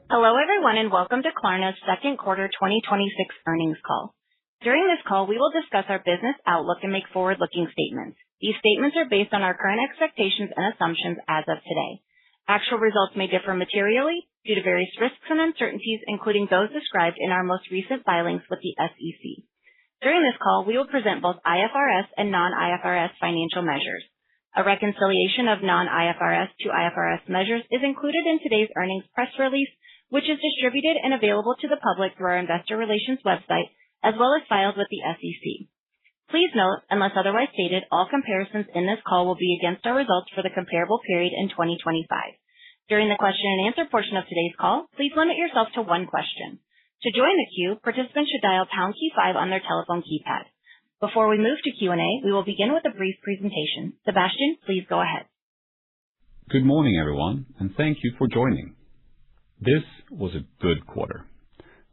Hello, everyone, and welcome to Klarna's second quarter 2026 earnings call. During this call, we will discuss our business outlook and make forward-looking statements. These statements are based on our current expectations and assumptions as of today. Actual results may differ materially due to various risks and uncertainties, including those described in our most recent filings with the SEC. During this call, we will present both IFRS and non-IFRS financial measures. A reconciliation of non-IFRS to IFRS measures is included in today's earnings press release, which is distributed and available to the public through our investor relations website, as well as filed with the SEC. Please note, unless otherwise stated, all comparisons in this call will be against our results for the comparable period in 2025. During the question and answer portion of today's call, please limit yourself to one question. To join the queue, participants should dial pound key 5 on their telephone keypad. Before we move to Q&A, we will begin with a brief presentation. Sebastian, please go ahead. Good morning, everyone, and thank you for joining. This was a good quarter.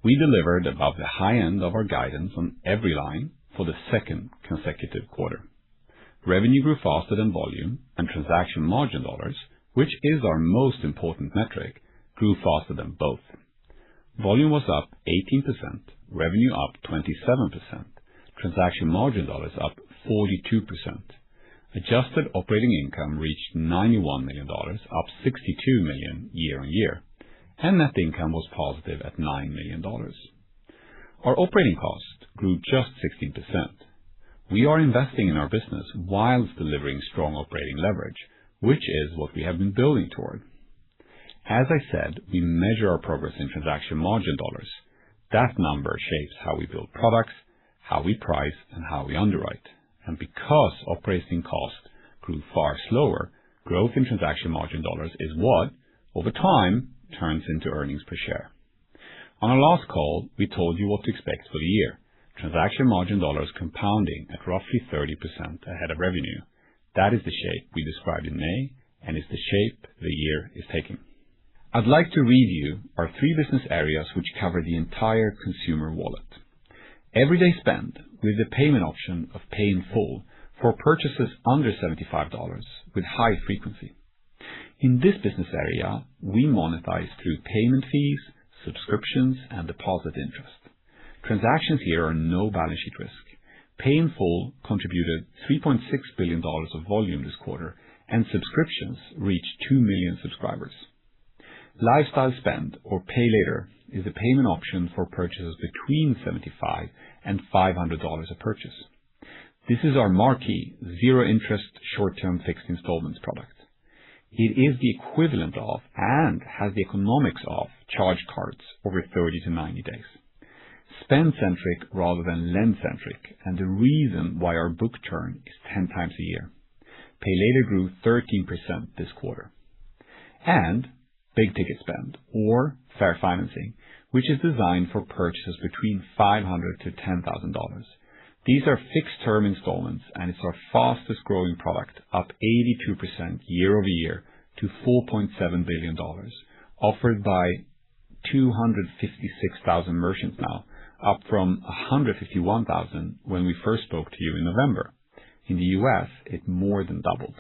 We delivered above the high end of our guidance on every line for the second consecutive quarter. Revenue grew faster than volume, and transaction margin dollars, which is our most important metric, grew faster than both. Volume was up 18%, revenue up 27%. Transaction margin dollars up 42%. Adjusted operating income reached $91 million, up $62 million year-on-year, and net income was positive at $9 million. Our operating cost grew just 16%. We are investing in our business whilst delivering strong operating leverage, which is what we have been building toward. As I said, we measure our progress in transaction margin dollars. That number shapes how we build products, how we price, and how we underwrite. And because operating costs grew far slower, growth in transaction margin dollars is what, over time, turns into earnings per share. On our last call, we told you what to expect for the year. Transaction margin dollars compounding at roughly 30% ahead of revenue. That is the shape we described in May, and is the shape the year is taking. I'd like to review our 3 business areas which cover the entire consumer wallet. Everyday spend with the payment option of Pay in Full for purchases under $75 with high frequency. In this business area, we monetize through payment fees, subscriptions, and deposit interest. Transactions here are no balance sheet risk. Pay in Full contributed $3.6 billion of volume this quarter, and subscriptions reached 2 million subscribers. Lifestyle spend, or Pay Later, is a payment option for purchases between $75 and $500 a purchase. This is our marquee zero-interest short-term fixed installments product. It is the equivalent of and has the economics of charge cards over 30 to 90 days. Spend-centric rather than lend-centric, and the reason why our book turn is 10 times a year. Pay Later grew 13% this quarter. And big ticket spend, or fair financing, which is designed for purchases between $500 to $10,000. These are fixed-term installments, and it's our fastest-growing product, up 82% year-over-year to $4.7 billion, offered by 256,000 merchants now, up from 151,000 when we first spoke to you in November. In the US, it more than doubled.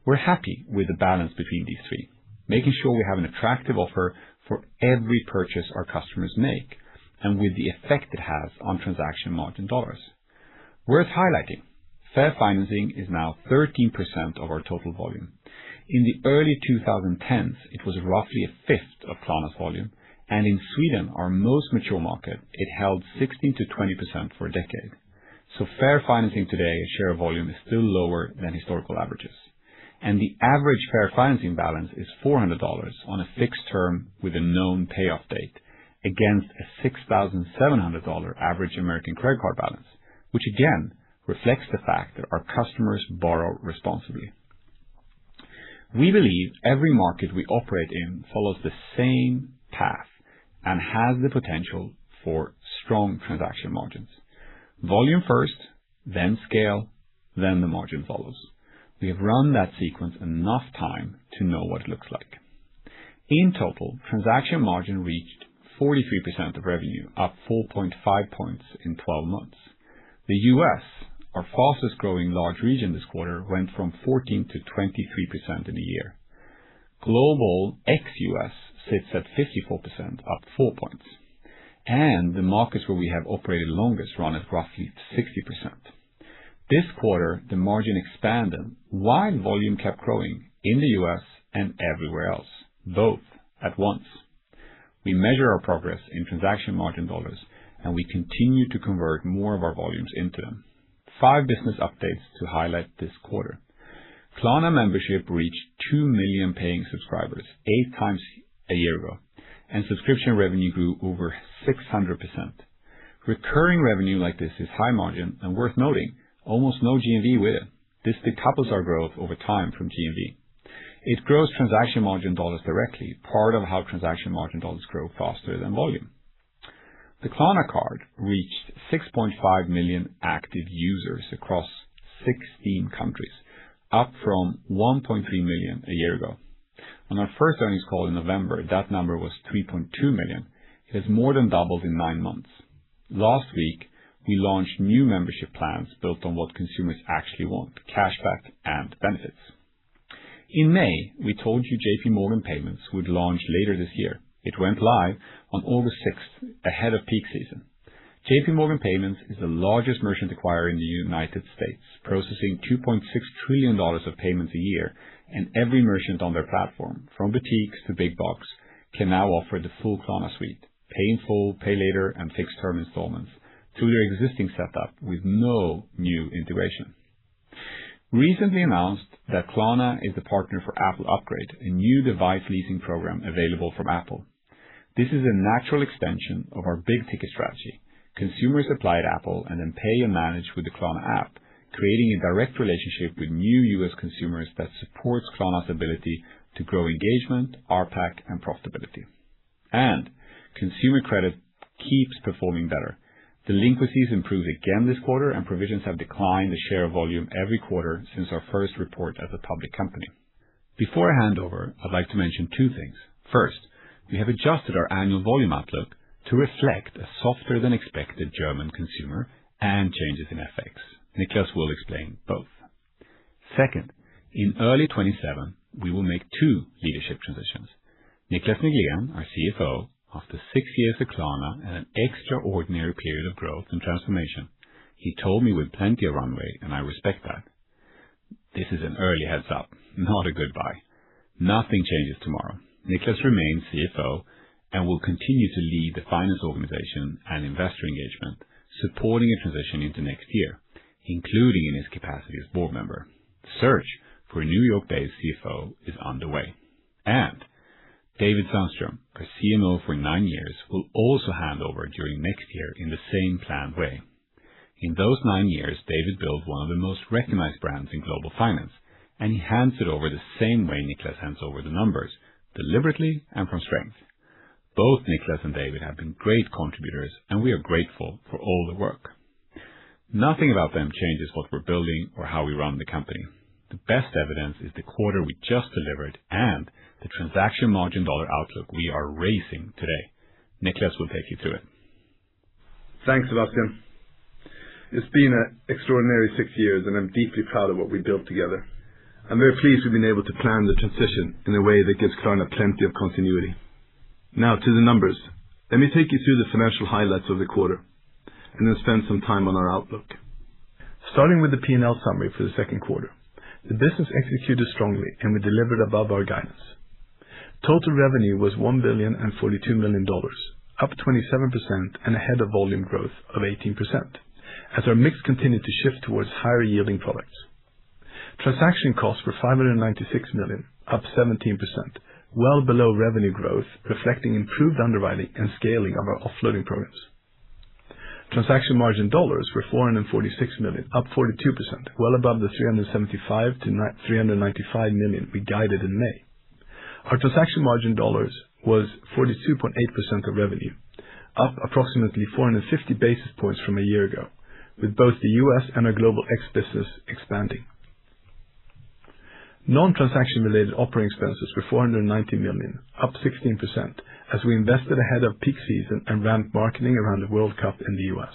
We're happy with the balance between these 3, making sure we have an attractive offer for every purchase our customers make, and with the effect it has on transaction margin dollars. Worth highlighting, fair financing is now 13% of our total volume. In the early 2010s, it was roughly a fifth of Klarna's volume, and in Sweden, our most mature market, it held 16 to 20% for a decade. So fair financing today, a share of volume, is still lower than historical averages. And the average fair financing balance is $400 on a fixed term with a known payoff date, against a $6,700 average American credit card balance, which again reflects the fact that our customers borrow responsibly. We believe every market we operate in follows the same path and has the potential for strong transaction margins. Volume first, then scale, then the margin follows. We have run that sequence enough time to know what it looks like. In total, transaction margin reached 43% of revenue, up 4.5 points in 12 months. The US, our fastest growing large region this quarter, went from 14 to 23% in a year. Global ex-US sits at 54%, up 4 points. And the markets where we have operated longest run at roughly 60%. This quarter, the margin expanded while volume kept growing in the US and everywhere else, both at once. We measure our progress in transaction margin dollars, and we continue to convert more of our volumes into them. 5 business updates to highlight this quarter. Klarna membership reached 2 million paying subscribers, 8 times a year ago, and subscription revenue grew over 600%. Recurring revenue like this is high margin and worth noting, almost no GMV with it. This decouples our growth over time from GMV. It grows transaction margin dollars directly, part of how transaction margin dollars grow faster than volume. The Klarna card reached 6.5 million active users across 16 countries, up from 1.3 million a year ago. On our first earnings call in November, that number was 3.2 million. It has more than doubled in 9 months. Last week, we launched new membership plans built on what consumers actually want, cashback and benefits. In May, we told you JP Morgan Payments would launch later this year. It went live on August 6th, ahead of peak season. JP Morgan Payments is the largest merchant acquirer in the United States, processing $2.6 trillion of payments a year, and every merchant on their platform, from boutiques to big box, can now offer the full Klarna suite, pay in full, pay later, and fixed term installments through their existing setup with no new integration. Recently announced that Klarna is the partner for Apple Upgrade, a new device leasing program available from Apple. This is a natural extension of our big ticket strategy. Consumers apply at Apple and then pay and manage with the Klarna app, creating a direct relationship with new US consumers that supports Klarna's ability to grow engagement, RPAC, and profitability. And consumer credit keeps performing better. Delinquencies improved again this quarter, and provisions have declined the share of volume every quarter since our first report as a public company. Before I hand over, I'd like to mention 2 things. First, we have adjusted our annual volume outlook to reflect a softer than expected German consumer and changes in FX. Niklas will explain both. Second, in early 27, we will make 2 leadership transitions. Niklas Nygren, our CFO, after 6 years at Klarna and an extraordinary period of growth and transformation, he told me with plenty of runway, and I respect that. This is an early heads up, not a goodbye. Nothing changes tomorrow. Niklas remains CFO and will continue to lead the finance organization and investor engagement, supporting a transition into next year, including in his capacity as board member. The search for a New York-based CFO is underway. And David Sundström, our CMO for 9 years, will also hand over during next year in the same planned way. In those 9 years, David built one of the most recognized brands in global finance, and he hands it over the same way Niklas hands over the numbers, deliberately and from strength. Both Niklas and David have been great contributors, and we are grateful for all the work. Nothing about them changes what we're building or how we run the company. The best evidence is the quarter we just delivered and the transaction margin dollar outlook we are raising today. Niklas will take you through it. Thanks, Sebastian. It's been an extraordinary 6 years, and I'm deeply proud of what we built together. I'm very pleased we've been able to plan the transition in a way that gives Klarna plenty of continuity. Now to the numbers. Let me take you through the financial highlights of the quarter, and then spend some time on our outlook. Starting with the P&L summary for the second quarter. The business executed strongly, and we delivered above our guidance. Total revenue was $1,042 million, up 27% and ahead of volume growth of 18%, as our mix continued to shift towards higher yielding products. Transaction costs were $596 million, up 17%, well below revenue growth, reflecting improved underwriting and scaling of our offloading programs. Transaction margin dollars were $446 million, up 42%, well above the $375 to $395 million we guided in May. Our transaction margin dollars was 42.8% of revenue, up approximately 450 basis points from a year ago, with both the US and our global X business expanding. Non-transaction related operating expenses were $490 million, up 16%, as we invested ahead of peak season and ramped marketing around the World Cup in the US.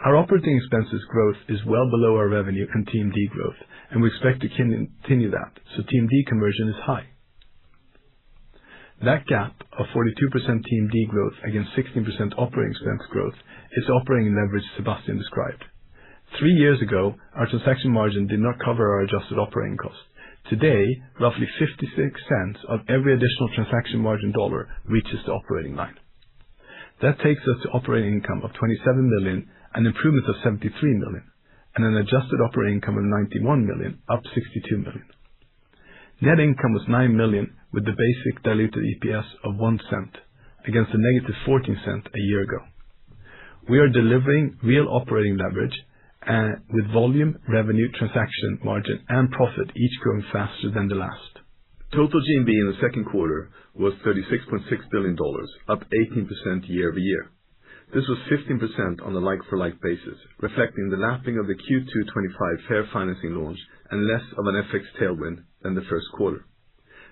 Our operating expenses growth is well below our revenue and TMD growth, and we expect to continue that, so TMD conversion is high. That gap of 42% TMD growth against 16% operating expense growth is operating leverage Sebastian described. 3 years ago, our transaction margin did not cover our adjusted operating costs. Today, roughly 56 cents of every additional transaction margin dollar reaches the operating line. That takes us to operating income of 27 million, an improvement of 73 million, and an adjusted operating income of 91 million, up 62 million. Net income was 9 million, with the basic diluted EPS of 1 cent, against a negative 14 cents a year ago. We are delivering real operating leverage, with volume, revenue, transaction margin, and profit each growing faster than the last. Total GMV in the second quarter was $36.6 billion, up 18% year-over-year. This was 15% on a like-for-like basis, reflecting the lapping of the Q2 25 fair financing launch and less of an FX tailwind than the first quarter.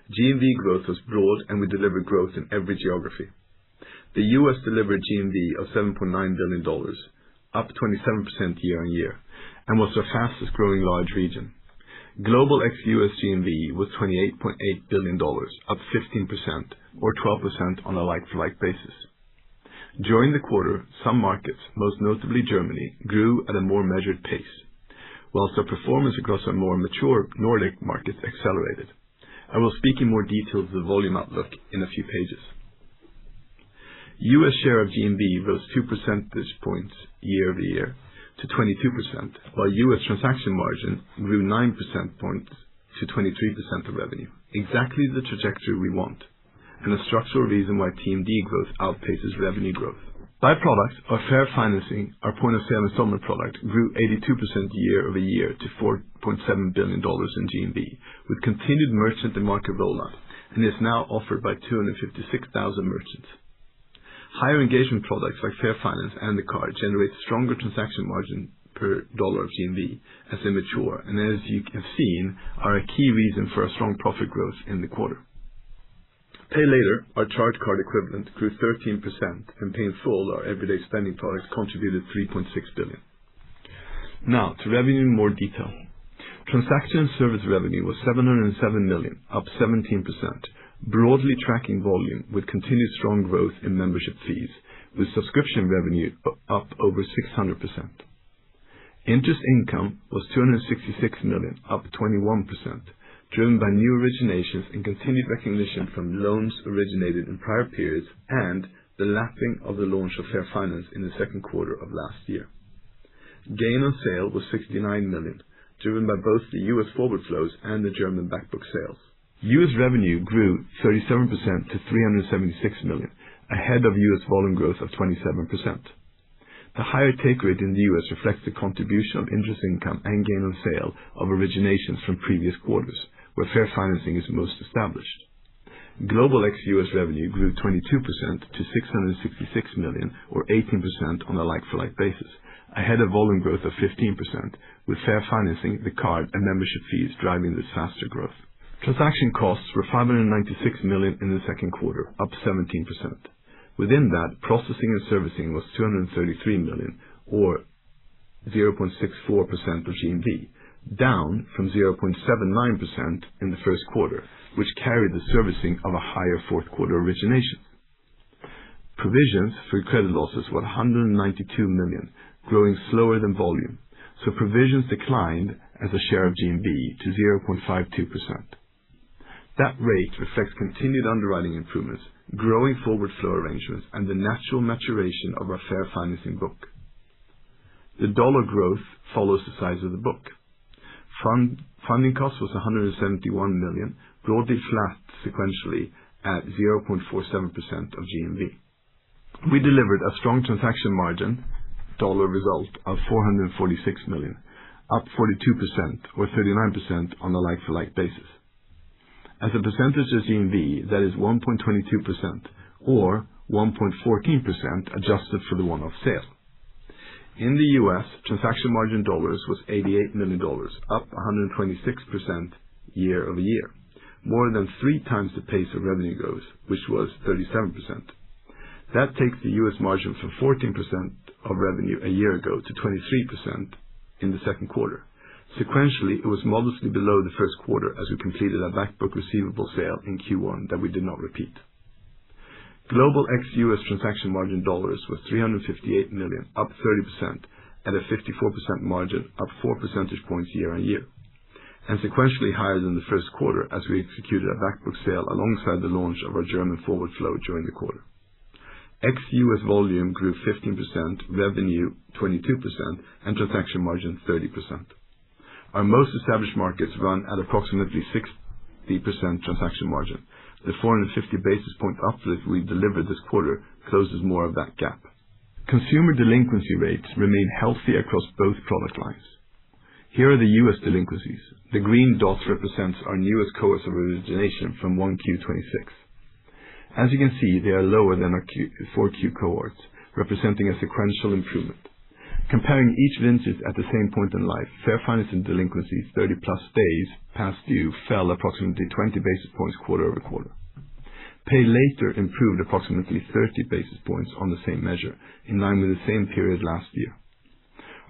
GMV growth was broad, and we delivered growth in every geography. The US delivered GMV of $7.9 billion, up 27% year-on-year, and was the fastest growing large region. Global ex-US GMV was $28.8 billion, up 15%, or 12% on a like-for-like basis. During the quarter, some markets, most notably Germany, grew at a more measured pace, whilst our performance across our more mature Nordic markets accelerated. I will speak in more detail to the volume outlook in a few pages. US share of GMV rose 2 percentage points year-over-year to 22%, while US transaction margin grew 9 percentage points to 23% of revenue, exactly the trajectory we want, and a structural reason why TMD growth outpaces revenue growth. By product, our fair financing, our point-of-sale installment product, grew 82% year-over-year to $4.7 billion in GMV, with continued merchant and market rollout, and is now offered by 256,000 merchants. Higher engagement products like Fair Finance and the card generate stronger transaction margin per dollar of GMV as they mature, and as you have seen, are a key reason for our strong profit growth in the quarter. Pay Later, our charge card equivalent, grew 13%, and Pay in Full, our everyday spending products, contributed 3.6 billion. Now, to revenue in more detail. Transaction and service revenue was 707 million, up 17%, broadly tracking volume with continued strong growth in membership fees, with subscription revenue up over 600%. Interest income was 266 million, up 21%, driven by new originations and continued recognition from loans originated in prior periods and the lapping of the launch of Fair Finance in the second quarter of last year. Gain on sale was 69 million, driven by both the US forward flows and the German backbook sales. US revenue grew 37% to 376 million, ahead of US volume growth of 27%. The higher take rate in the US reflects the contribution of interest income and gain on sale of originations from previous quarters, where fair financing is most established. Global ex-US revenue grew 22% to 666 million, or 18% on a like-for-like basis, ahead of volume growth of 15%, with fair financing, the card, and membership fees driving this faster growth. Transaction costs were 596 million in the second quarter, up 17%. Within that, processing and servicing was 233 million, or 0.64% of GMV, down from 0.79% in the first quarter, which carried the servicing of a higher fourth quarter origination. Provisions for credit losses were 192 million, growing slower than volume, so provisions declined as a share of GMV to 0.52%. That rate reflects continued underwriting improvements, growing forward flow arrangements, and the natural maturation of our fair financing book. The dollar growth follows the size of the book. Funding cost was 171 million, broadly flat sequentially at 0.47% of GMV. We delivered a strong transaction margin dollar result of 446 million, up 42% or 39% on a like-for-like basis. As a percentage of GMV, that is 1.22%, or 1.14% adjusted for the one-off sale. In the US, transaction margin dollars was $88 million, up 126% year-over-year, more than 3 times the pace of revenue growth, which was 37%. That takes the US margin from 14% of revenue a year ago to 23% in the second quarter. Sequentially, it was modestly below the first quarter as we completed a backbook receivable sale in Q1 that we did not repeat. Global ex-US transaction margin dollars was $358 million, up 30%, at a 54% margin, up 4 percentage points year-on-year, and sequentially higher than the first quarter as we executed a backbook sale alongside the launch of our German forward flow during the quarter. Ex-US volume grew 15%, revenue 22%, and transaction margin 30%. Our most established markets run at approximately 60% transaction margin. The 450 basis point uplift we delivered this quarter closes more of that gap. Consumer delinquency rates remain healthy across both product lines. Here are the US delinquencies. The green dot represents our newest cohorts of origination from 1Q26. As you can see, they are lower than our 4Q cohorts, representing a sequential improvement. Comparing each vintage at the same point in life, fair financing delinquencies 30-plus days past due fell approximately 20 basis points quarter-over-quarter. Pay later improved approximately 30 basis points on the same measure, in line with the same period last year.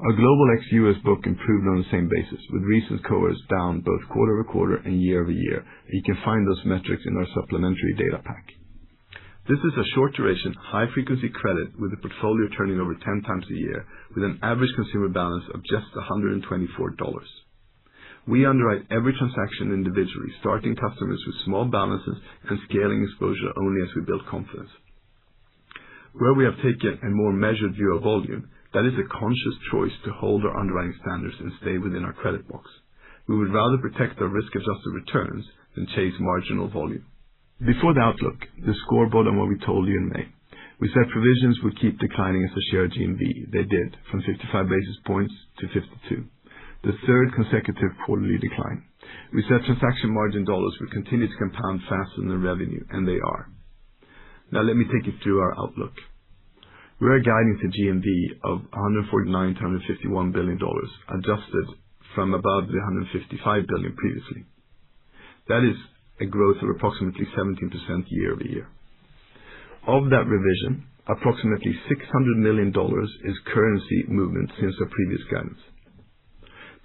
Our global ex-US book improved on the same basis, with recent cohorts down both quarter-over-quarter and year-over-year, and you can find those metrics in our supplementary data pack. This is a short-duration, high-frequency credit with a portfolio turning over 10 times a year, with an average consumer balance of just $124. We underwrite every transaction individually, starting customers with small balances and scaling exposure only as we build confidence. Where we have taken a more measured view of volume, that is a conscious choice to hold our underwriting standards and stay within our credit box. We would rather protect our risk-adjusted returns than chase marginal volume. Before the outlook, the scoreboard on what we told you in May. We said provisions would keep declining as a share of GMV. They did, from 55 basis points to 52. The third consecutive quarterly decline. We said transaction margin dollars would continue to compound faster than revenue, and they are. Now let me take you through our outlook. We are guiding to GMV of $149 to $151 billion, adjusted from above the $155 billion previously. That is a growth of approximately 17% year-over-year. Of that revision, approximately $600 million is currency movement since our previous guidance.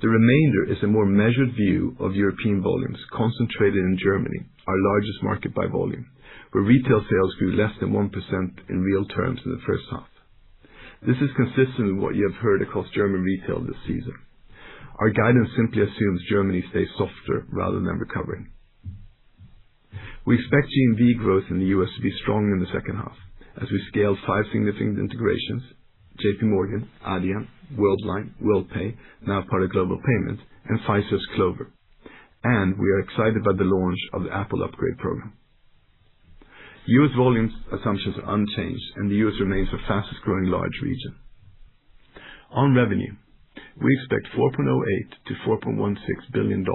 The remainder is a more measured view of European volumes concentrated in Germany, our largest market by volume, where retail sales grew less than 1% in real terms in the first half. This is consistent with what you have heard across German retail this season. Our guidance simply assumes Germany stays softer rather than recovering. We expect GMV growth in the US to be strong in the second half, as we scale 5 significant integrations, JP Morgan, Adyen, Worldline, WorldPay, now part of Global Payments, and Pfizer's Clover. And we are excited by the launch of the Apple upgrade program. US volumes assumptions are unchanged, and the US remains our fastest growing large region. On revenue, we expect $4.08 to $4.16 billion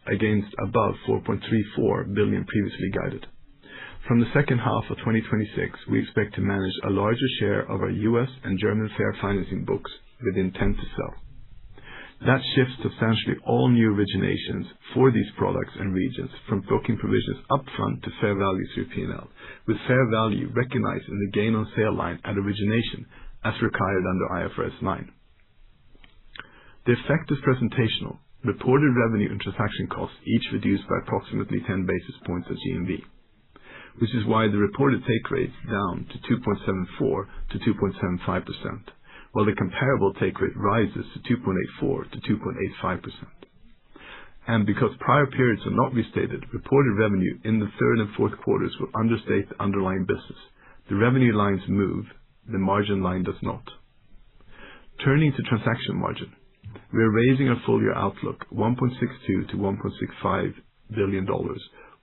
against above $4.34 billion previously guided. From the second half of 2026, we expect to manage a larger share of our US and German fair financing books with intent to sell. That shifts substantially all new originations for these products and regions from booking provisions upfront to fair value through P&L, with fair value recognized in the gain on sale line at origination as required under IFRS 9. The effect is presentational. Reported revenue and transaction costs each reduced by approximately 10 basis points of GMV, which is why the reported take rate is down to 2.74 to 2.75%, while the comparable take rate rises to 2.84 to 2.85%. And because prior periods are not restated, reported revenue in the third and fourth quarters will understate the underlying business. The revenue lines move, the margin line does not. Turning to transaction margin, we are raising our full-year outlook $1.62 to $1.65 billion,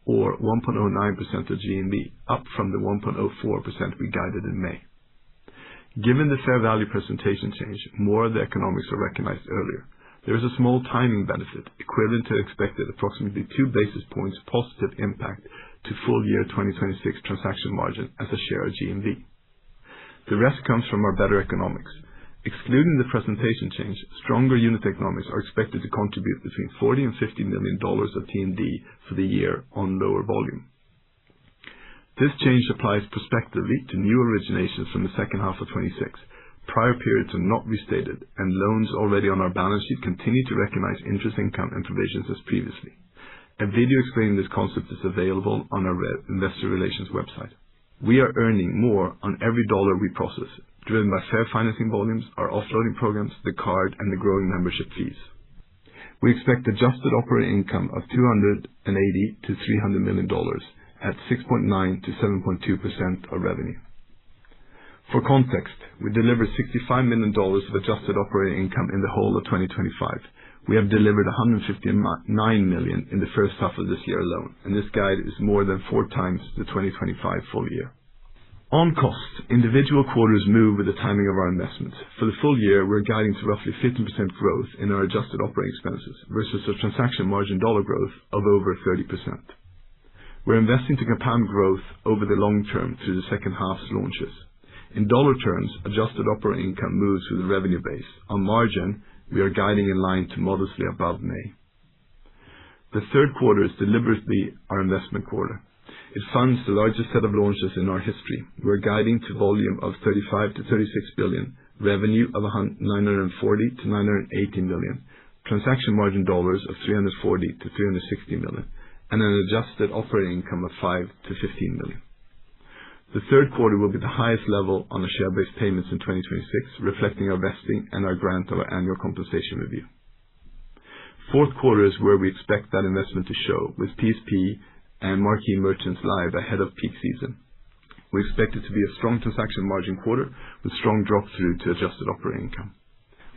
or 1.09% of GMV, up from the 1.04% we guided in May. Given the fair value presentation change, more of the economics are recognized earlier. There is a small timing benefit, equivalent to expected approximately 2 basis points positive impact to full year 2026 transaction margin as a share of GMV. The rest comes from our better economics. Excluding the presentation change, stronger unit economics are expected to contribute between $40 and $50 million of TND for the year on lower volume. This change applies prospectively to new originations from the second half of 26. Prior periods are not restated, and loans already on our balance sheet continue to recognize interest income and provisions as previously. A video explaining this concept is available on our investor relations website. We are earning more on every dollar we process, driven by fair financing volumes, our offloading programs, the card, and the growing membership fees. We expect adjusted operating income of $280 to $300 million at 6.9 to 7.2% of revenue. For context, we delivered $65 million of adjusted operating income in the whole of 2025. We have delivered $159 million in the first half of this year alone, and this guide is more than 4 times the 2025 full year. On costs, individual quarters move with the timing of our investments. For the full year, we're guiding to roughly 15% growth in our adjusted operating expenses versus a transaction margin dollar growth of over 30%. We're investing to compound growth over the long term through the second half's launches. In dollar terms, adjusted operating income moves with the revenue base. On margin, we are guiding in line to modestly above May. The third quarter is deliberately our investment quarter. It funds the largest set of launches in our history. We're guiding to volume of $35 to $36 billion, revenue of $940 to $980 million, transaction margin dollars of $340 to $360 million, and an adjusted operating income of $5 to $15 million. The third quarter will be the highest level on the share-based payments in 2026, reflecting our vesting and our grant of our annual compensation review. Fourth quarter is where we expect that investment to show, with PSP and marquee merchants live ahead of peak season. We expect it to be a strong transaction margin quarter with strong drop-through to adjusted operating income.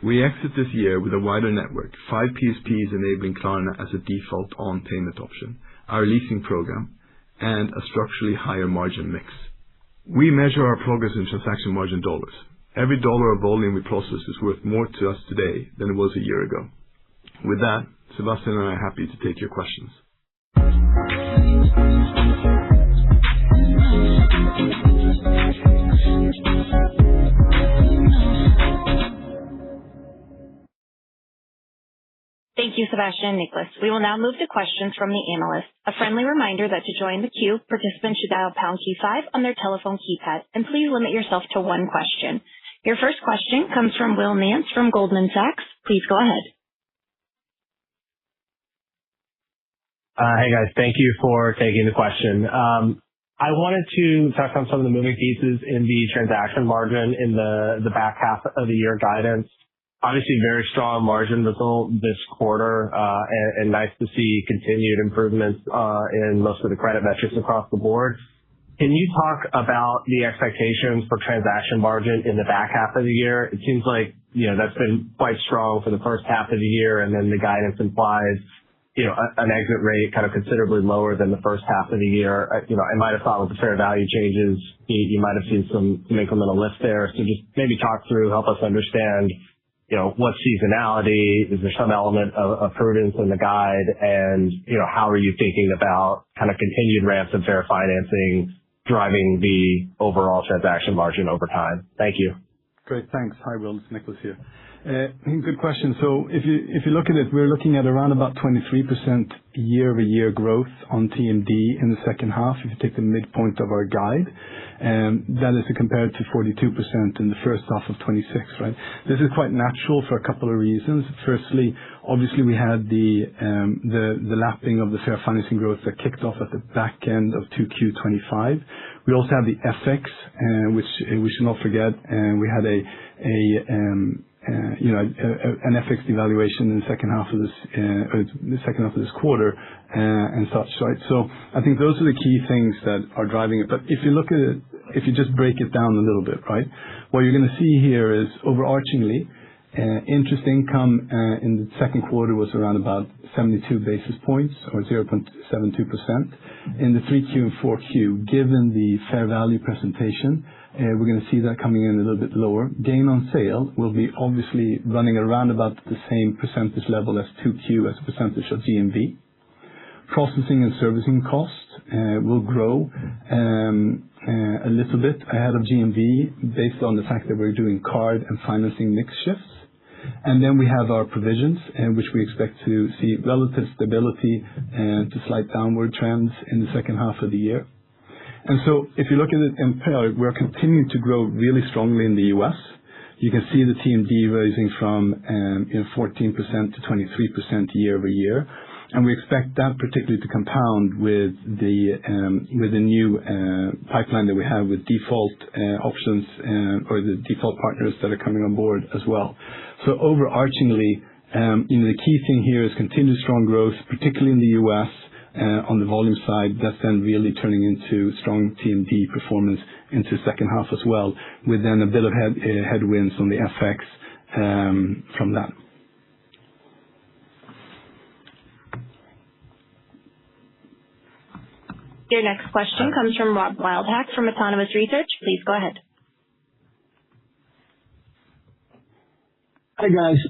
We exit this year with a wider network, 5 PSPs enabling Klarna as a default on-payment option, our leasing program, and a structurally higher margin mix. We measure our progress in transaction margin dollars. Every dollar of volume we process is worth more to us today than it was a year ago. With that, Sebastian and I are happy to take your questions. Thank you, Sebastian and Nicholas. We will now move to questions from the analysts. A friendly reminder that to join the queue, participants should dial pound key 5 on their telephone keypad, and please limit yourself to 1 question. Your first question comes from Will Nance from Goldman Sachs. Please go ahead. Hey guys, thank you for taking the question. I wanted to touch on some of the moving pieces in the transaction margin in the back half of the year guidance. Obviously, very strong margin result this quarter, and nice to see continued improvements in most of the credit metrics across the board. Can you talk about the expectations for transaction margin in the back half of the year? It seems like that's been quite strong for the first half of the year, and then the guidance implies an exit rate kind of considerably lower than the first half of the year. I might have thought with the fair value changes, you might have seen some incremental lift there. So just maybe talk through, help us understand what seasonality, is there some element of prudence in the guide, and how are you thinking about kind of continued ramps of fair financing driving the overall transaction margin over time? Thank you. Great, thanks. Hi Will, it's Nicholas here. Good question. So if you look at it, we're looking at around about 23% year-over-year growth on TMD in the second half, if you take the midpoint of our guide. That is compared to 42% in the first half of 26, right? This is quite natural for a couple of reasons. Firstly, obviously we had the lapping of the fair financing growth that kicked off at the back end of 2Q25. We also have the FX, which we should not forget, we had an FX devaluation in the second half of this quarter, and such, right? So I think those are the key things that are driving it. But if you look at it, if you just break it down a little bit, right? What you're going to see here is overarchingly, interest income in the second quarter was around about 72 basis points or 0.72%. In the 3Q and 4Q, given the fair value presentation, we're going to see that coming in a little bit lower. Gain on sale will be obviously running around about the same percentage level as 2Q as a percentage of GMV. Processing and servicing costs will grow a little bit ahead of GMV based on the fact that we're doing card and financing mix shifts. And then we have our provisions, which we expect to see relative stability and to slight downward trends in the second half of the year. And so if you look at it in parallel, we're continuing to grow really strongly in the US. You can see the TMD rising from 14% to 23% year over year. And we expect that particularly to compound with the new pipeline that we have with default options or the default partners that are coming on board as well. So overarchingly, the key thing here is continued strong growth, particularly in the US on the volume side. That's then really turning into strong TMD performance into the second half as well, with then a bit of headwinds on the FX from that. Your next question comes from Rob Wildhack from Autonomous Research. Please go ahead. Hi, guys.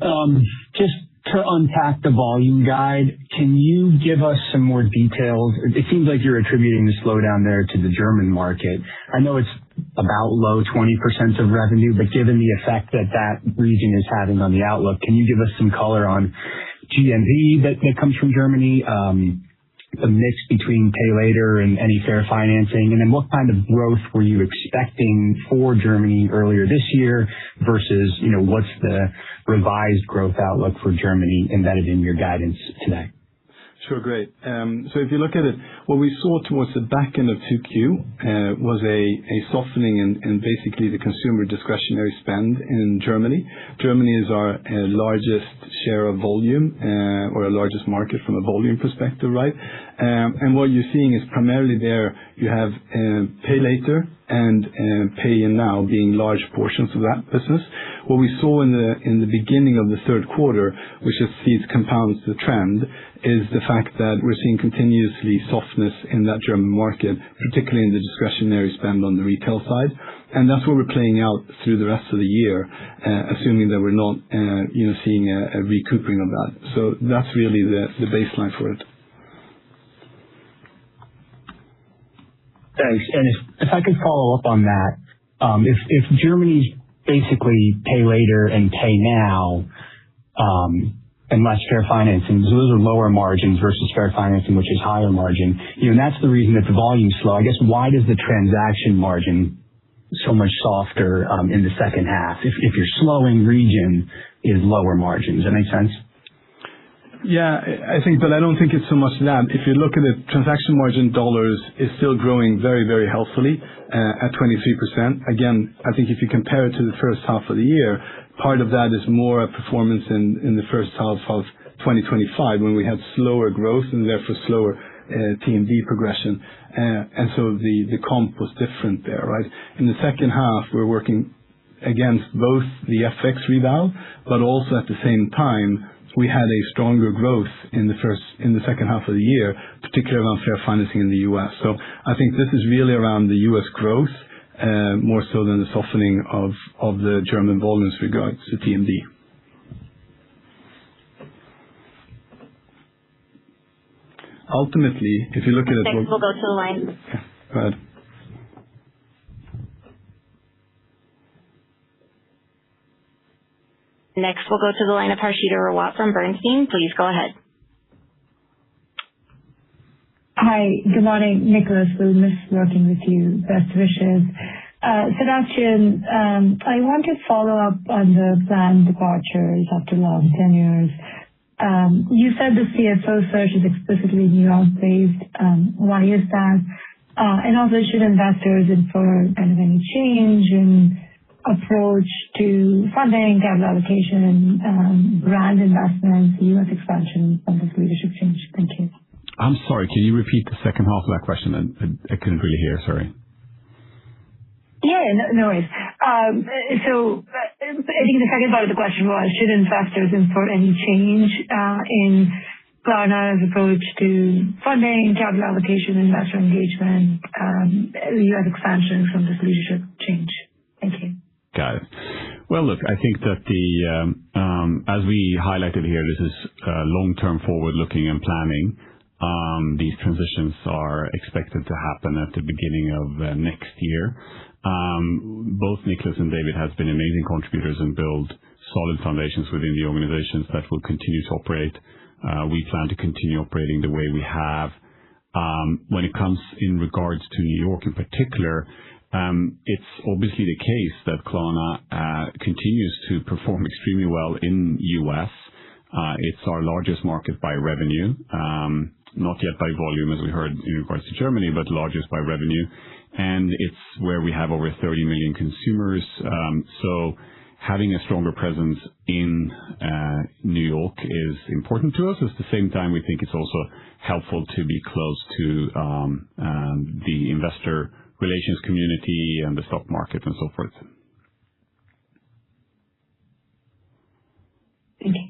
Just to unpack the volume guide, can you give us some more details? It seems like you're attributing the slowdown there to the German market. I know it's about low 20% of revenue, but given the effect that region is having on the outlook, can you give us some color on GMV that comes from Germany, the mix between pay later and any fair financing, and then what kind of growth were you expecting for Germany earlier this year versus, what's the revised growth outlook for Germany embedded in your guidance today? Sure, great. So if you look at it, what we saw towards the back end of 2Q was a softening in basically the consumer discretionary spend in Germany. Germany is our largest share of volume or our largest market from a volume perspective, right? And what you're seeing is primarily there you have pay later and pay in now being large portions of that business. What we saw in the beginning of the third quarter, which just sees compounds the trend, is the fact that we're seeing continuously softness in that German market, particularly in the discretionary spend on the retail side. And that's what we're playing out through the rest of the year, assuming that we're not seeing a recouping of that. So that's really the baseline for it. Thanks. And if I could follow up on that, if Germany's basically pay later and pay now, and less fair financing, so those are lower margins versus fair financing, which is higher margin. And that's the reason that the volume's slow. I guess why does the transaction margin so much softer in the second half if your slowing region is lower margins? Does that make sense? Yeah, but I don't think it's so much that. If you look at it, transaction margin dollars is still growing very, very healthily at 23%. Again, I think if you compare it to the first half of the year, part of that is more a performance in the first half of 2025 when we had slower growth and therefore slower TMD progression. And so the comp was different there, right? In the second half, we're working against both the FX rebound, but also at the same time, we had a stronger growth in the second half of the year, particularly around fair financing in the US. So I think this is really around the US growth, more so than the softening of the German volumes regards to TMD. Ultimately, if you look at it... Next, we'll go to the line. Yeah, go ahead. Next, we'll go to the line of Harshita Rawat from Bernstein. Please go ahead. Hi, good morning, Nicholas. We'll miss working with you. Best wishes. Sebastian, I want to follow up on the planned departures after long tenures. You said the CFO search is explicitly New York-based. Why is that? And also, should investors infer kind of any change in approach to funding, capital allocation, brand investments, U.S. expansion from this leadership change? Thank you. I'm sorry, can you repeat the second half of that question? I couldn't really hear, sorry. Yeah, no worries. So I think the second part of the question was, should investors infer any change in Klarna's approach to funding, capital allocation, investor engagement, U.S. expansion from this leadership change? Thank you. Got it. Well, look, I think that as we highlighted here, this is long-term forward-looking and planning. These transitions are expected to happen at the beginning of next year. Both Nicholas and David have been amazing contributors and build solid foundations within the organizations that will continue to operate. We plan to continue operating the way we have. When it comes in regards to New York in particular, it's obviously the case that Klarna continues to perform extremely well in U.S. It's our largest market by revenue, not yet by volume, as we heard in regards to Germany, but largest by revenue. And it's where we have over 30 million consumers. So having a stronger presence in New York is important to us. At the same time, we think it's also helpful to be close to the investor relations community and the stock market and so forth. Thank you.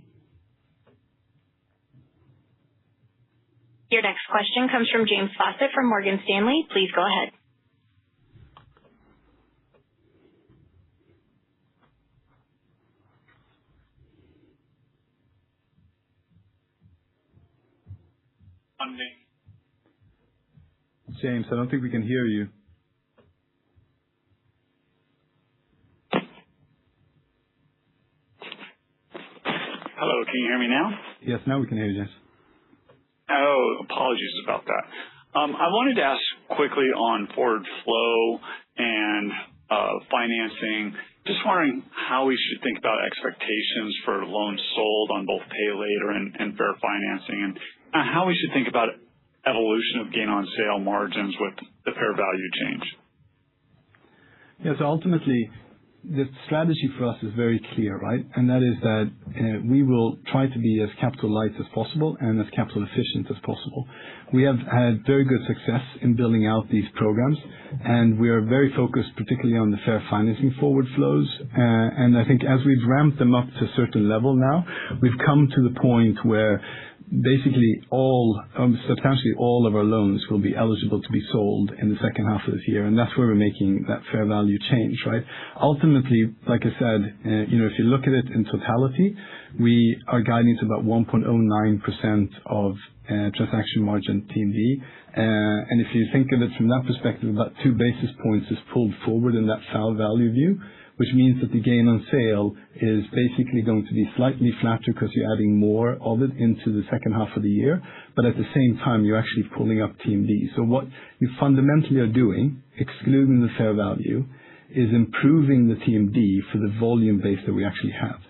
Your next question comes from James Fawcett from Morgan Stanley. Please go ahead. James, I don't think we can hear you. Hello, can you hear me now? Yes, now we can hear you, James. Oh, apologies about that. I wanted to ask quickly on forward flow and financing. Just wondering how we should think about expectations for loans sold on both pay later and fair financing, and how we should think about evolution of gain on sale margins with the fair value change. Yeah, so ultimately, the strategy for us is very clear, right? And that is that we will try to be as capital light as possible and as capital efficient as possible. We have had very good success in building out these programs, and we are very focused particularly on the fair financing forward flows. And I think as we've ramped them up to a certain level now, we've come to the point where basically substantially all of our loans will be eligible to be sold in the second half of this year, and that's where we're making that fair value change, right? Ultimately, like I said, if you look at it in totality, we are guiding to about 1.09% of transaction margin TMD. And if you think of it from that perspective, about 2 basis points is pulled forward in that fair value view, which means that the gain on sale is basically going to be slightly flatter because you're adding more of it into the second half of the year. But at the same time, you're actually pulling up TMD. So what you fundamentally are doing, excluding the fair value, is improving the TMD for the volume base that we actually have.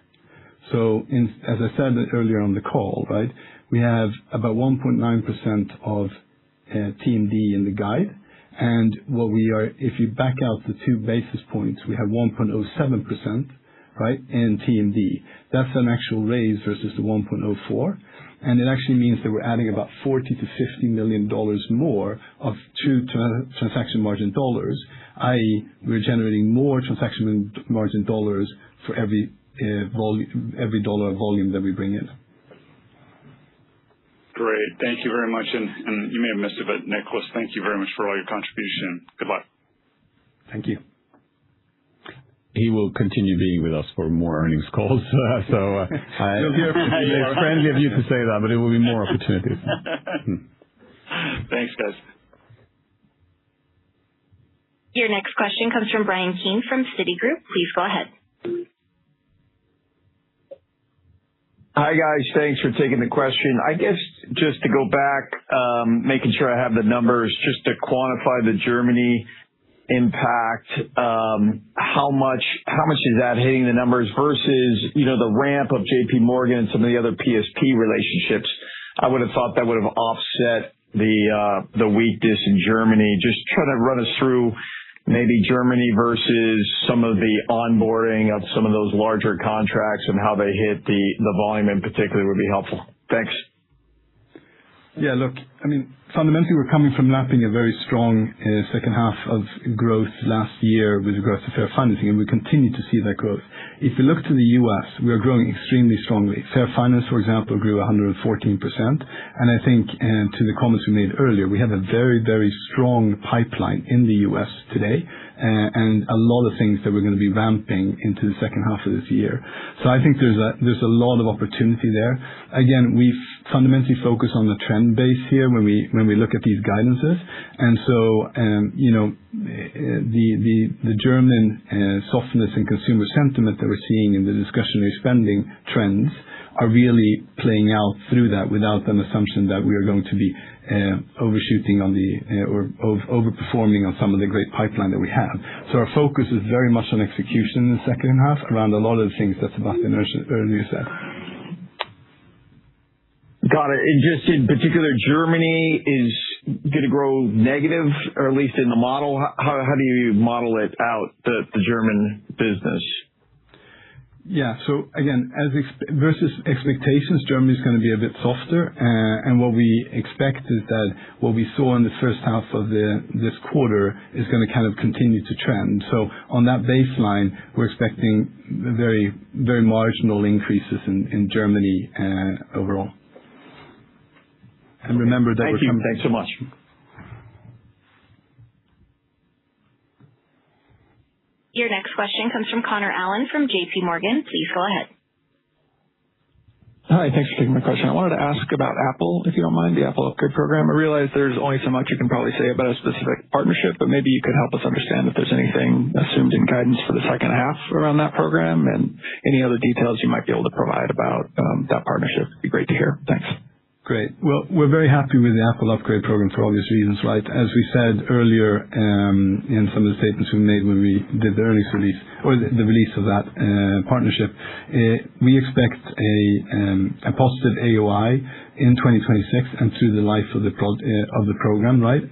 So as I said earlier on the call, right, we have about 1.9% of TMD in the guide. And if you back out the 2 basis points, we have 1.07%, right, in TMD. That's an actual raise versus the 1.04. And it actually means that we're adding about $40 to $50 million more of true transaction margin dollars, i.e., we're generating more transaction margin dollars for every dollar of volume that we bring in. Great. Thank you very much. And you may have missed it, but Nicholas, thank you very much for all your contribution. Good luck. Thank you. He will continue being with us for more earnings calls. So You'll hear from me. It's friendly of you to say that, but it will be more opportunities. Thanks, guys. Your next question comes from Brian Keane from Citigroup. Please go ahead. Hi, guys. Thanks for taking the question. I guess just to go back, making sure I have the numbers, just to quantify the Germany impact, how much is that hitting the numbers versus, the ramp of JP Morgan and some of the other PSP relationships? I would have thought that would have offset the weakness in Germany. Just trying to run us through maybe Germany versus some of the onboarding of some of those larger contracts and how they hit the volume in particular would be helpful. Thanks. Yeah, look, fundamentally, we're coming from lapping a very strong second half of growth last year with regards to fair financing, and we continue to see that growth. If you look to the U.S., we are growing extremely strongly. Fair finance, for example, grew 114%. And I think, to the comments we made earlier, we have a very, very strong pipeline in the U.S. today, and a lot of things that we're going to be ramping into the second half of this year. So I think there's a lot of opportunity there. Again, we fundamentally focus on the trend base here when we look at these guidances. And so, the German softness in consumer sentiment that we're seeing in the discretionary spending trends are really playing out through that without an assumption that we are going to be overshooting on or overperforming on some of the great pipeline that we have. So our focus is very much on execution in the second half around a lot of the things that Sebastian earlier said. Got it. And just in particular, Germany is going to grow negative, or at least in the model. How do you model it out, the German business? Yeah. So again, versus expectations, Germany is going to be a bit softer. And what we expect is that what we saw in the first half of this quarter is going to kind of continue to trend. So on that baseline, we're expecting very, very marginal increases in Germany overall. And remember that Thanks so much. Your next question comes from Connor Allen from JP Morgan. Please go ahead. Hi, thanks for taking my question. I wanted to ask about Apple, if you don't mind, the Apple Upgrade Program. I realize there's only so much you can probably say about a specific partnership, but maybe you could help us understand if there's anything assumed in guidance for the second half around that program, and any other details you might be able to provide about that partnership. It'd be great to hear. Thanks. Great. Well, we're very happy with the Apple Upgrade Program for obvious reasons, right? As we said earlier in some of the statements we made when we did the earnings release, or the release of that partnership, we expect a positive AOI in 2026 and through the life of the program, right?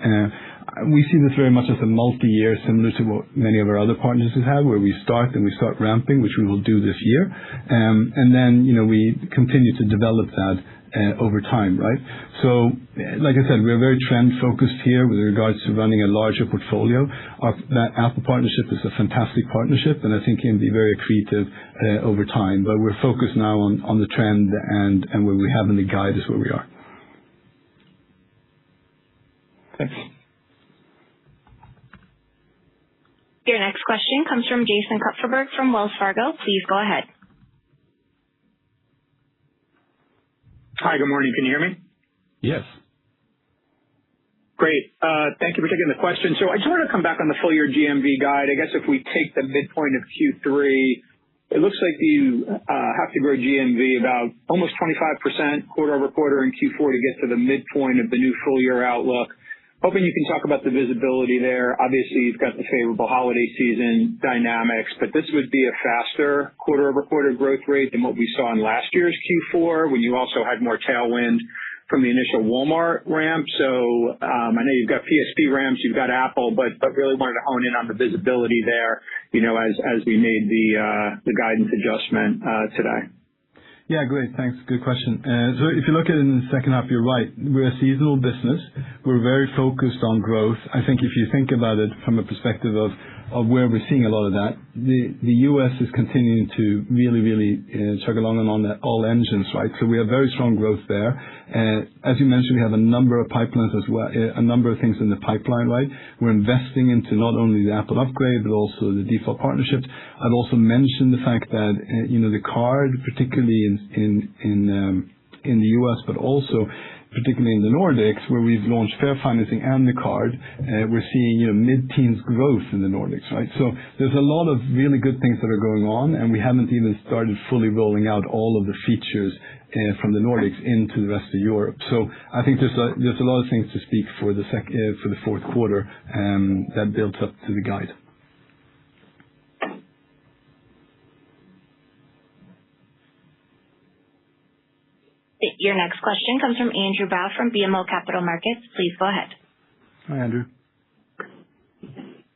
We see this very much as a multi-year, similar to what many of our other partners have, where we start ramping, which we will do this year. And then, we continue to develop that over time, right? So, like I said, we're very trend-focused here with regards to running a larger portfolio. That Apple partnership is a fantastic partnership, and I think can be very accretive over time. But we're focused now on the trend, and where we have in the guide is where we are. Thanks. Your next question comes from Jason Kupferberg from Wells Fargo. Please go ahead. Hi, good morning. Can you hear me? Yes. Great. Thank you for taking the question. So I just wanted to come back on the full year GMV guide. I guess if we take the midpoint of Q3, it looks like you have to grow GMV about almost 25% quarter over quarter in Q4 to get to the midpoint of the new full year outlook. Hoping you can talk about the visibility there. Obviously, you've got the favorable holiday season dynamics, but this would be a faster quarter-over-quarter growth rate than what we saw in last year's Q4, when you also had more tailwind from the initial Walmart ramp. So I know you've got PSP ramps, you've got Apple, but really wanted to hone in on the visibility there, as we made the guidance adjustment today. Yeah, great. Thanks. Good question. So if you look at it in the second half, you're right. We're a seasonal business. We're very focused on growth. I think if you think about it from a perspective of where we're seeing a lot of that, the U.S. is continuing to really chug along on all engines, right? So we have very strong growth there. As you mentioned, we have a number of pipelines as well, a number of things in the pipeline, right? We're investing into not only the Apple upgrade, but also the default partnerships. I'd also mentioned the fact that, the card, particularly in the U.S., but also particularly in the Nordics, where we've launched fair financing and the card, we're seeing mid-teens growth in the Nordics, right? So there's a lot of really good things that are going on, and we haven't even started fully rolling out all of the features from the Nordics into the rest of Europe. So I think there's a lot of things to speak for the fourth quarter that builds up to the guide. Your next question comes from Andrew Bao from BMO Capital Markets. Please go ahead. Hi, Andrew.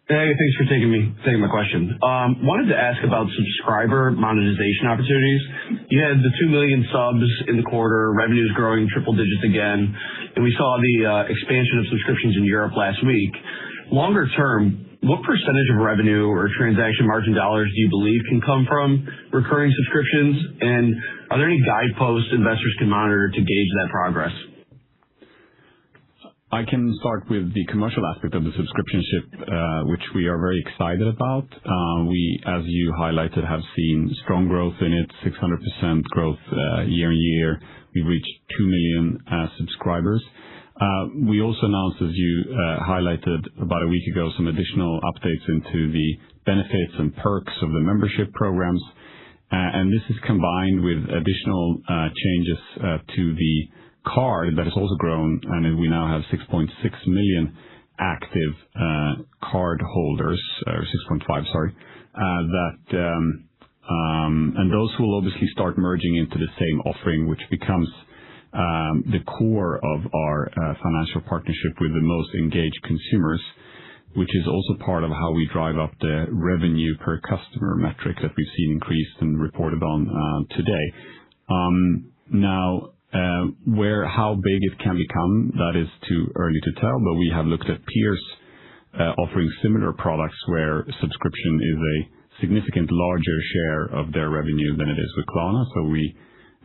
Hey, thanks for taking my question. Wanted to ask about subscriber monetization opportunities. You had the 2 million subs in the quarter, revenues growing triple digits again, and we saw the expansion of subscriptions in Europe last week. Longer term, what percentage of revenue or transaction margin dollars do you believe can come from recurring subscriptions? And are there any guideposts investors can monitor to gauge that progress? I can start with the commercial aspect of the subscription ship, which we are very excited about. We, as you highlighted, have seen strong growth in it, 600% growth year on year. We've reached 2 million subscribers. We also announced, as you highlighted about a week ago, some additional updates into the benefits and perks of the membership programs. And this is combined with additional changes to the card that has also grown, and we now have 6.6 million active card holders, or 6.5, sorry, and those will obviously start merging into the same offering, which becomes the core of our financial partnership with the most engaged consumers, which is also part of how we drive up the revenue per customer metric that we've seen increased and reported on today. Now, how big it can become, that is too early to tell, but we have looked at peers offering similar products where subscription is a significant larger share of their revenue than it is with Klarna. So we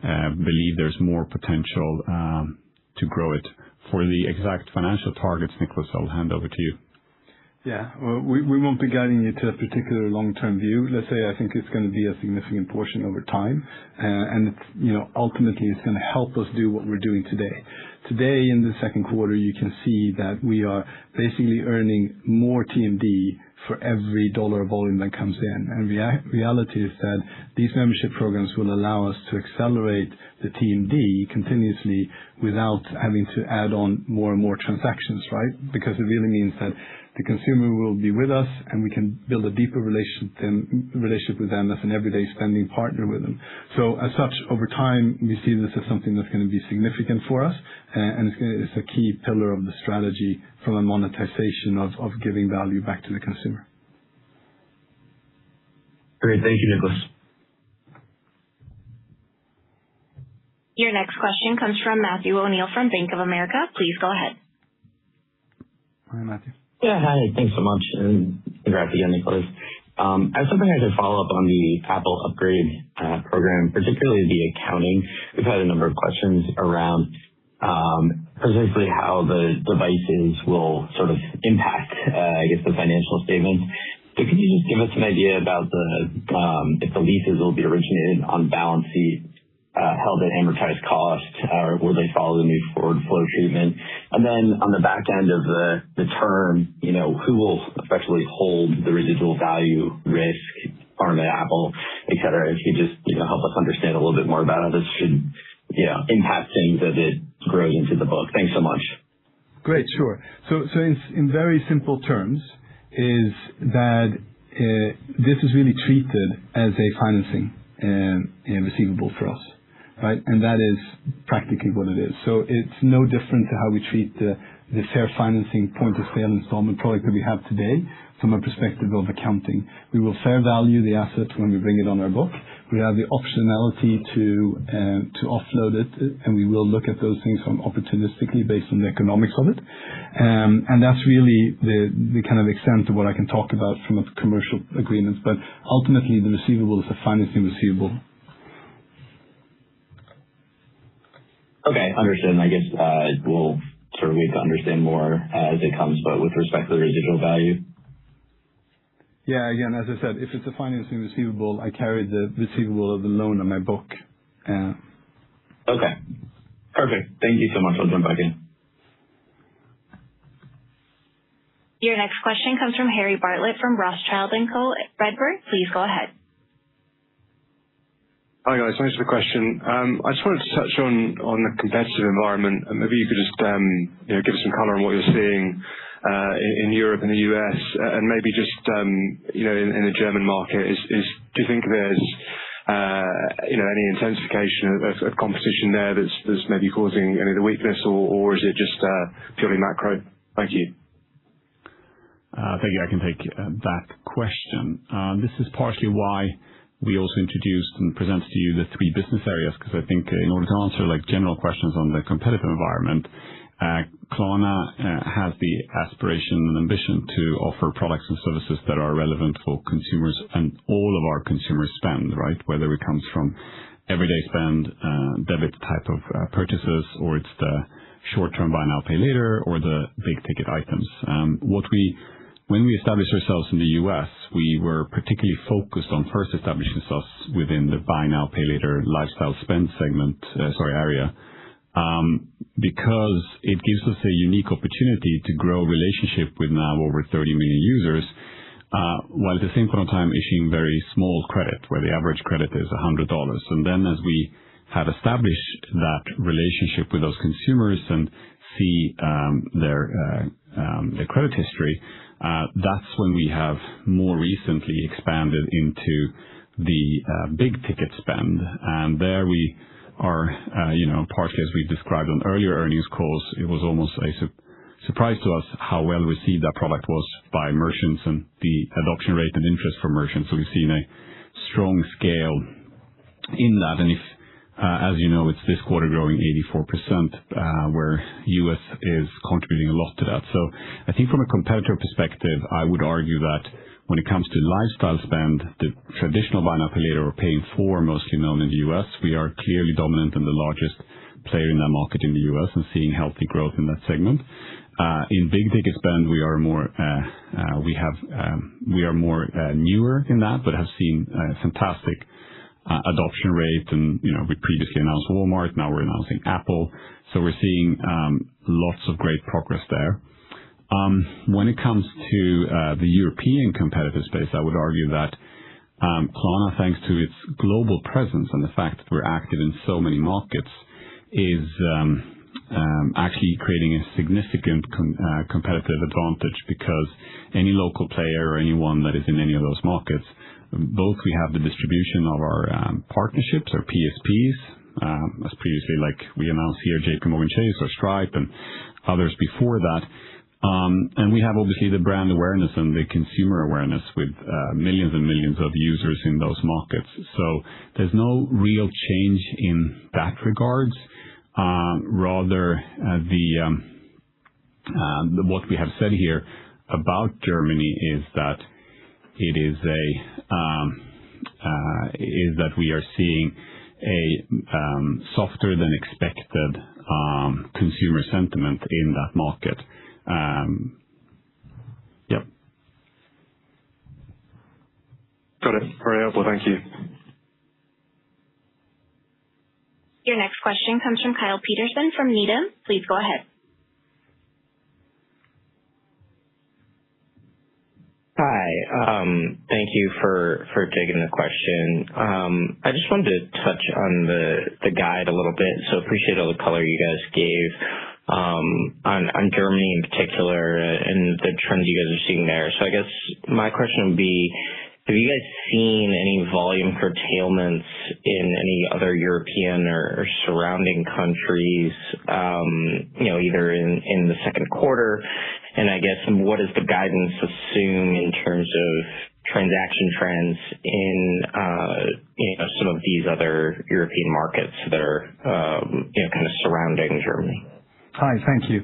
believe there's more potential to grow it. For the exact financial targets, Nicholas, I'll hand over to you. Yeah. Well, we won't be guiding you to a particular long-term view. Let's say I think it's going to be a significant portion over time. And it's, ultimately it's going to help us do what we're doing today. Today in the second quarter, you can see that we are basically earning more TMD for every dollar of volume that comes in. And reality is that these membership programs will allow us to accelerate the TMD continuously without having to add on more and more transactions, right? Because it really means that the consumer will be with us and we can build a deeper relationship with them as an everyday spending partner with them. So as such, over time, we see this as something that's going to be significant for us, and it's a key pillar of the strategy from a monetization of giving value back to the consumer. Great. Thank you, Nicholas. Your next question comes from Matthew O'Neill from Bank of America. Please go ahead. Hi, Matthew. Yeah, hi. Thanks so much, and congrats again, Nicholas. I was hoping I could follow up on the Apple upgrade program, particularly the accounting. We've had a number of questions around precisely how the devices will sort of impact, the financial statements. So could you just give us an idea about if the leases will be originated on balance sheet, held at amortized cost, or will they follow the new forward flow treatment? And then on the back end of the term, who will effectively hold the residual value risk, Klarna, Apple, et cetera? If you could just help us understand a little bit more about how this should impact things as it grows into the book. Thanks so much. Great, sure. So in very simple terms, is that this is really treated as a financing receivable for us. Right? And that is practically what it is. So it's no different to how we treat the fair financing point of sale installment product that we have today from a perspective of accounting. We will fair value the asset when we bring it on our book. We have the optionality to offload it, and we will look at those things opportunistically based on the economics of it. And that's really the kind of extent of what I can talk about from a commercial agreement. But ultimately, the receivable is a financing receivable. Okay, understood. I guess we'll sort of wait to understand more as it comes, but with respect to the residual value? Yeah, again, as I said, if it's a financing receivable, I carry the receivable of the loan on my book. Okay, perfect. Thank you so much. I'll jump back in. Your next question comes from Harry Bartlett from Rothschild & Co. Redburn. Please go ahead. Hi, guys. Thanks for the question. I just wanted to touch on the competitive environment, and maybe you could just give us some color on what you're seeing in Europe and the US, and maybe just in the German market. Do you think there's any intensification of competition there that's maybe causing any of the weakness, or is it just purely macro? Thank you. Thank you. I can take that question. This is partially why we also introduced and presented to you the three business areas, because I think in order to answer general questions on the competitive environment, Klarna has the aspiration and ambition to offer products and services that are relevant for consumers and all of our consumer spend, right? Whether it comes from everyday spend, debit type of purchases, or it's the short-term buy now, pay later, or the big ticket items. When we established ourselves in the US, we were particularly focused on first establishing ourselves within the buy now, pay later lifestyle spend segment, area, because it gives us a unique opportunity to grow relationship with now over 30 million users, while at the same point in time issuing very small credit, where the average credit is $100. And then as we have established that relationship with those consumers and see their credit history, that's when we have more recently expanded into the big ticket spend. And there we partially as we've described on earlier earnings calls, it was almost a surprise to us how well received that product was by merchants and the adoption rate and interest for merchants. So we've seen a strong scale in that. And if, as you know, it's this quarter growing 84%, where US is contributing a lot to that. So I think from a competitor perspective, I would argue that when it comes to lifestyle spend, the traditional buy now, pay later or paying for, mostly known in the US, we are clearly dominant and the largest player in that market in the US and seeing healthy growth in that segment. In big ticket spend, we are more newer in that, but have seen fantastic adoption rate. And we previously announced Walmart, now we're announcing Apple. So we're seeing lots of great progress there. When it comes to the European competitive space, I would argue that Klarna, thanks to its global presence and the fact that we're active in so many markets, is actually creating a significant competitive advantage, because any local player or anyone that is in any of those markets, both we have the distribution of our partnerships or PSPs, as previously, like we announced here, JP Morgan Chase or Stripe and others before that. And we have obviously the brand awareness and the consumer awareness with millions and millions of users in those markets. So there's no real change in that regards. Rather, what we have said here about Germany is that it is that we are seeing a softer than expected consumer sentiment in that market. Yep. Got it. Very helpful. Thank you. Your next question comes from Kyle Peterson from Needham. Please go ahead. Hi. Thank you for taking the question. I just wanted to touch on the guide a little bit. So appreciate all the color you guys gave on Germany in particular and the trends you guys are seeing there. So I guess my question would be, have you guys seen any volume curtailments in any other European or surrounding countries, either in the second quarter? And I guess what does the guidance assume in terms of transaction trends in some of these other European markets that are kind of surrounding Germany? Hi, thank you.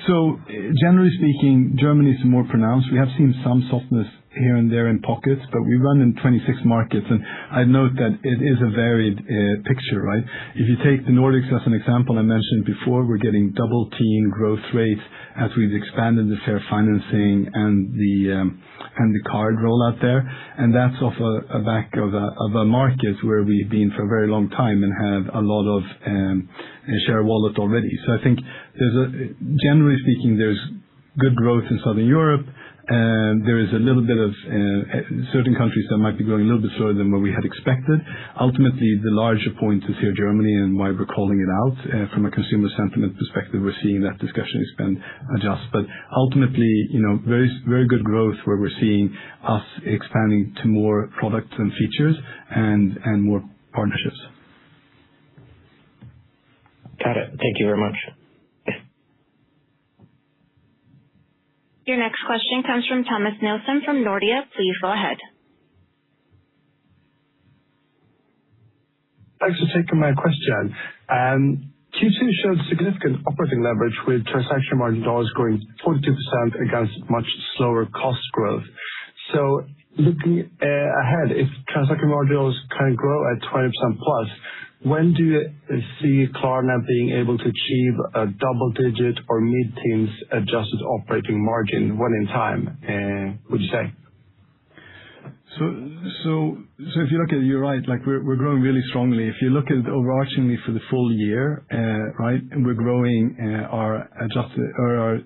So generally speaking, Germany is more pronounced. We have seen some softness here and there in pockets, but we run in 26 markets, and I'd note that it is a varied picture, right? If you take the Nordics as an example, I mentioned before, we're getting double-teen growth rates as we've expanded the fair financing and the card rollout there, and that's off a back of a market where we've been for a very long time and have a lot of share wallet already. So I think generally speaking, there's good growth in Southern Europe. There is a little bit of certain countries that might be growing a little bit slower than what we had expected. Ultimately, the larger point is here Germany, and why we're calling it out. From a consumer sentiment perspective, we're seeing that discretionary spend adjust. But ultimately, very, very good growth where we're seeing us expanding to more products and features and more partnerships. Got it. Thank you very much. Your next question comes from Thomas Nielsen from Nordea. Please go ahead. Thanks for taking my question. Q2 showed significant operating leverage with transaction margin dollars growing 42% against much slower cost growth. So looking ahead, if transaction margin dollars can grow at 20% plus, when do you see Klarna being able to achieve a double-digit or mid-teens adjusted operating margin? When in time, would you say? So if you look at it, you're right. Like we're growing really strongly. If you look at it overarchingly for the full year, right, and we're growing our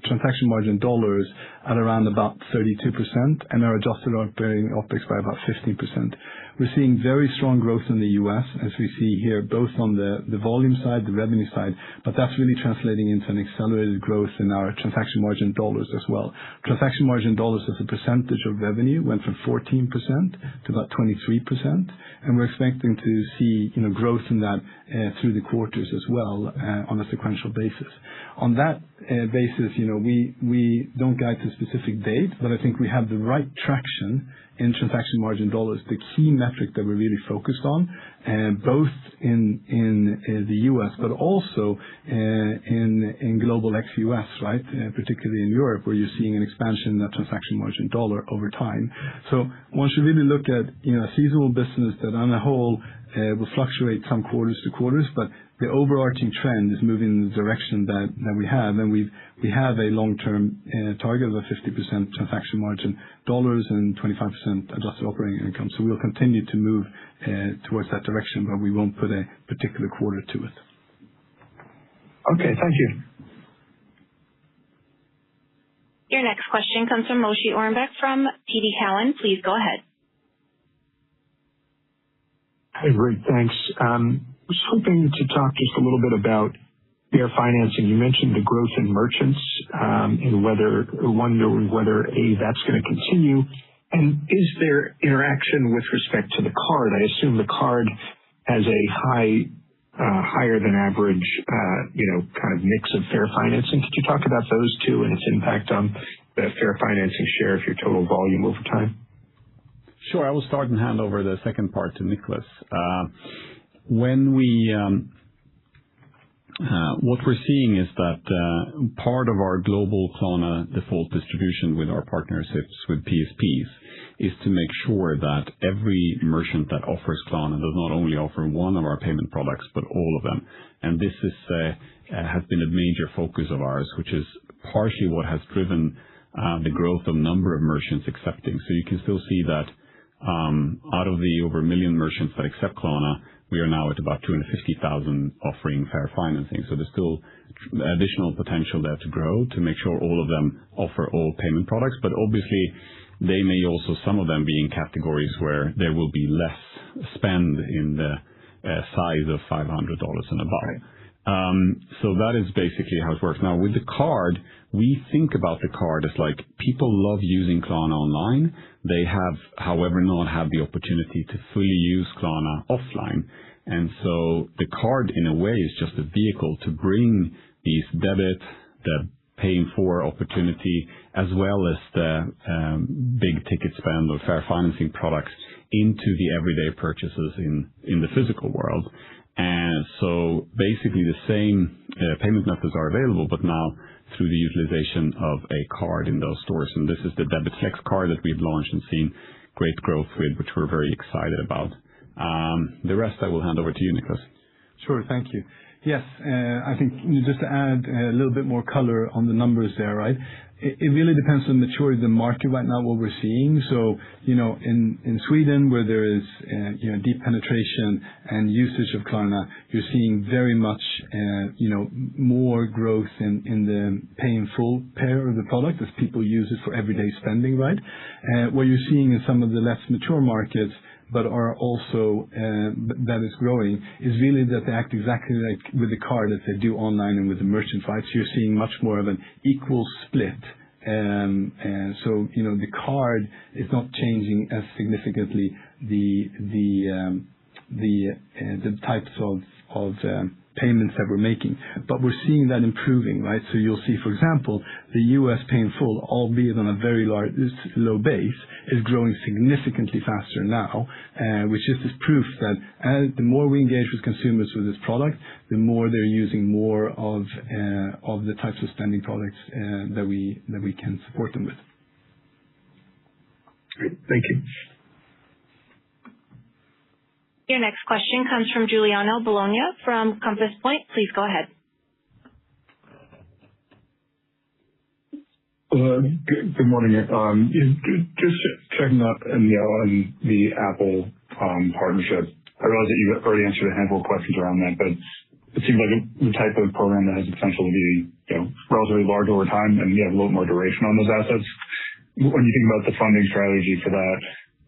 transaction margin dollars at around about 32%, and our adjusted operating OpEx by about 15%. We're seeing very strong growth in the US, as we see here, both on the volume side, the revenue side, but that's really translating into an accelerated growth in our transaction margin dollars as well. Transaction margin dollars as a percentage of revenue went from 14% to about 23%. And we're expecting to see, growth in that through the quarters as well on a sequential basis. On that basis, we don't guide to a specific date, but I think we have the right traction in transaction margin dollars, the key metric that we're really focused on, both in the U.S., but also in global ex-U.S., right? Particularly in Europe, where you're seeing an expansion in that transaction margin dollar over time. So one should really look at a seasonal business that on the whole will fluctuate some quarters to quarters, but the overarching trend is moving in the direction that we have. And we have a long-term target of a 50% transaction margin dollars and 25% adjusted operating income. So we'll continue to move towards that direction, but we won't put a particular quarter to it. Okay, thank you. Your next question comes from Moshe Orenbuch from TD Cowen. Please go ahead. Hey, great, thanks. I was hoping to talk just a little bit about fair financing. You mentioned the growth in merchants and wondering whether that's going to continue. And is there interaction with respect to the card? I assume the card has a higher than average, kind of mix of fair financing. Could you talk about those two and its impact on the fair financing share of your total volume over time? Sure. I will start and hand over the second part to Nicholas. What we're seeing is that part of our global Klarna default distribution with our partnerships with PSPs is to make sure that every merchant that offers Klarna does not only offer one of our payment products, but all of them. And this has been a major focus of ours, which is partially what has driven the growth of number of merchants accepting. So you can still see that out of the over 1 million merchants that accept Klarna, we are now at about 250,000 offering fair financing. So there's still additional potential there to grow to make sure all of them offer all payment products. But obviously, they may also, some of them be in categories where there will be less spend in the size of $500 and above. So that is basically how it works. Now, with the card, we think about the card as like people love using Klarna online. They have, however, not had the opportunity to fully use Klarna offline. And so the card, in a way, is just a vehicle to bring these debit, the paying for opportunity, as well as the big ticket spend or fair financing products into the everyday purchases in the physical world. And so basically the same payment methods are available, but now through the utilization of a card in those stores. And this is the Debit Flex card that we've launched and seen great growth with, which we're very excited about. The rest I will hand over to you, Nicholas. Sure, thank you. Yes, I think just to add a little bit more color on the numbers there, right? It really depends on the maturity of the market right now, what we're seeing. So, in Sweden, where there is, deep penetration and usage of Klarna, you're seeing very much, more growth in the pay in full pair of the product as people use it for everyday spending, right? What you're seeing in some of the less mature markets, but are also that is growing, is really that they act exactly like with the card as they do online and with the merchant, right? So you're seeing much more of an equal split. So, the card is not changing as significantly the types of payments that we're making, but we're seeing that improving, right? So you'll see, for example, the U.S. pay in full, albeit on a very low base, is growing significantly faster now, which is this proof that the more we engage with consumers with this product, the more they're using more of the types of spending products that we can support them with. Great, thank you. Your next question comes from Giuliano Bologna from Compass Point. Please go ahead. Good morning. Just checking up on the Apple partnership. I realize that you already answered a handful of questions around that, but it seems like the type of program that has the potential to be relatively large over time, and you have a little more duration on those assets. When you think about the funding strategy for that,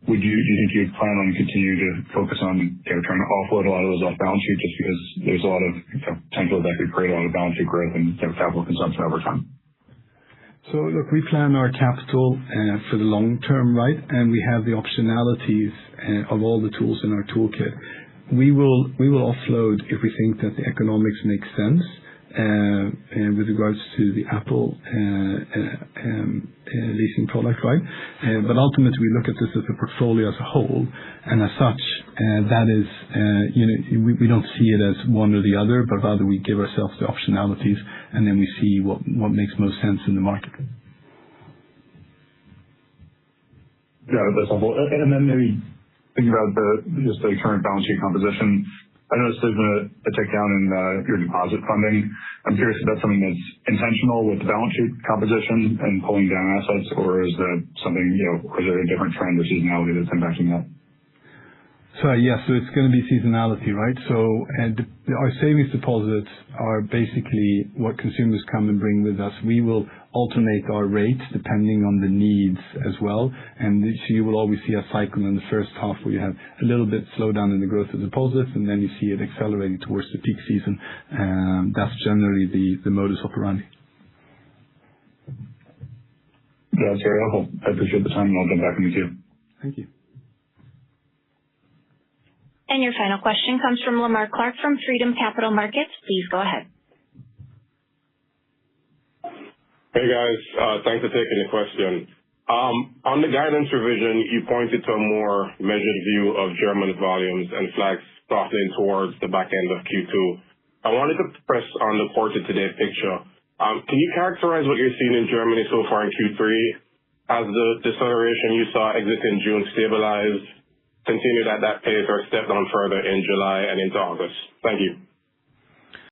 do you think you'd plan on continue to focus on trying to offload a lot of those off balance sheet, just because there's a lot of potential that could create a lot of balance sheet growth and capital consumption over time? So look, we plan our capital for the long term, right? And we have the optionalities of all the tools in our toolkit. We will offload if we think that the economics make sense with regards to the Apple leasing product, right? But ultimately, we look at this as a portfolio as a whole, and as such, that is, we don't see it as one or the other, but rather we give ourselves the optionalities, and then we see what makes most sense in the market. Yeah, that's helpful. And then maybe thinking about just the current balance sheet composition, I noticed there's been a tick down in your deposit funding. I'm curious if that's something that's intentional with the balance sheet composition and pulling down assets, or is that something, or is there a different trend or seasonality that's impacting that? So it's going to be seasonality, right? So our savings deposits are basically what consumers come and bring with us. We will alternate our rates depending on the needs as well. And so you will always see a cycle in the first half where you have a little bit slowdown in the growth of deposits, and then you see it accelerating towards the peak season. That's generally the modus operandi. Yeah, that's very helpful. I appreciate the time, and I'll jump back in the queue. Thank you. And your final question comes from Lamar Clark from Freedom Capital Markets. Please go ahead. Hey guys, thanks for taking the question. On the guidance revision, you pointed to a more measured view of German volumes and flags softening towards the back end of Q2. I wanted to press on the quarter-to-date picture. Can you characterize what you're seeing in Germany so far in Q3? Has the deceleration you saw exiting June stabilized, continued at that pace, or stepped on further in July and into August? Thank you.